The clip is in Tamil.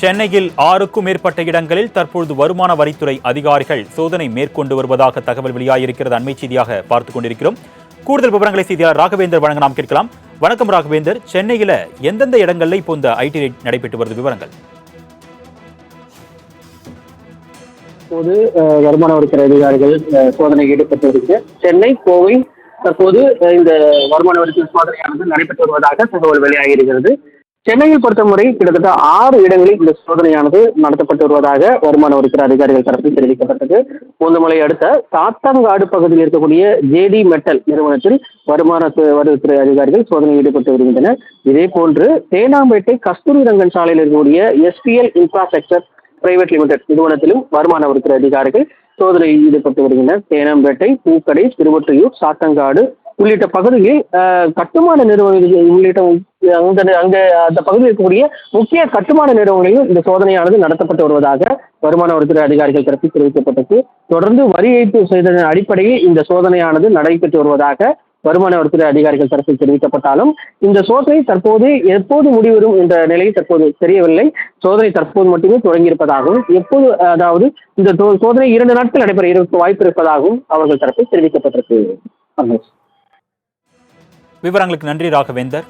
சென்னையில் 6க்கும் மேற்பட்ட இடங்களில் தற்பொழுது வருமான வரித்துறை அதிகாரிகள் சோதனை மேற்கொண்டு வருவதாக தகவல் வெளியாகியிருக்கிறது. அண்மை செய்தியாக பார்த்துக் கொண்டிருக்கிறோம். கூடுதல் விவரங்களை செய்தியாளர் ராகவேந்தர் வழங்க நாம் கேட்கலாம். வணக்கம் ராகவேந்தர், சென்னையில எந்தெந்த இடங்கள்ல இப்போ இந்த ஐடி ரைட் நடைபெற்று வருது, விவரங்கள்? தற்போது வருமான வரித்துறை அதிகாரிகள் சோதனை ஈடுபட்டு சென்னை, கோவை தற்போது இந்த வருமான வரித்துறை சோதனையானது நடைபெற்று வருவதாக தகவல் வெளியாகி இருக்கிறது. சென்னையில் பொறுத்தவரை கிட்டத்தட்ட 6 இடங்களில் இந்த சோதனையானது நடத்தப்பட்டு வருவதாக வருமான வரித்துறை அதிகாரிகள் தரப்பில் தெரிவிக்கப்பட்டது. பூந்தமலை அடுத்த சாத்தங்காடு பகுதியில் இருக்கக்கூடிய ஜேடி மெட்டல் நிறுவனத்தில் வருமான வரித்துறை அதிகாரிகள் சோதனையில் ஈடுபட்டு வருகின்றனர். இதே போன்று தேனாம்பேட்டை கஸ்தூரி ரங்கன் சாலையில் இருக்கக்கூடிய எஸ்பிஎல் இன்ஃப்ராஸ்ட்ரக்சர் பிரைவேட் லிமிடெட் நிறுவனத்திலும் வருமான வரித்துறை அதிகாரிகள் சோதனையில் ஈடுபட்டு வருகின்றனர். தேனாம்பேட்டை, பூக்கடை, திருவொற்றியூர், சாத்தங்காடு உள்ளிட்ட பகுதிகளில் கட்டுமான நிறுவனங்கள் உள்ளிட்ட அங்க அந்த பகுதியில் இருக்கக்கூடிய முக்கிய கட்டுமான நிறுவனங்களிலும் இந்த சோதனையானது நடத்தப்பட்டு வருவதாக வருமான வரித்துறை அதிகாரிகள் தரப்பில் தெரிவிக்கப்பட்டது. தொடர்ந்து வரி ஏய்ப்பு செய்ததன் அடிப்படையில் இந்த சோதனையானது நடைபெற்று வருவதாக வருமான வரித்துறை அதிகாரிகள் தரப்பில் தெரிவிக்கப்பட்டாலும் இந்த சோதனை தற்போது எப்போது முடிவரும் என்ற நிலையில் தற்போது தெரியவில்லை. சோதனை தற்போது மட்டுமே தொடங்கியிருப்பதாகவும் எப்போது அதாவது இந்த சோதனை 2 நாட்கள் நடைபெற வாய்ப்பு இருப்பதாகவும் அவர்கள் தரப்பில் தெரிவிக்கப்பட்டிருக்கு. விவரங்களுக்கு நன்றி ராகவேந்தர்.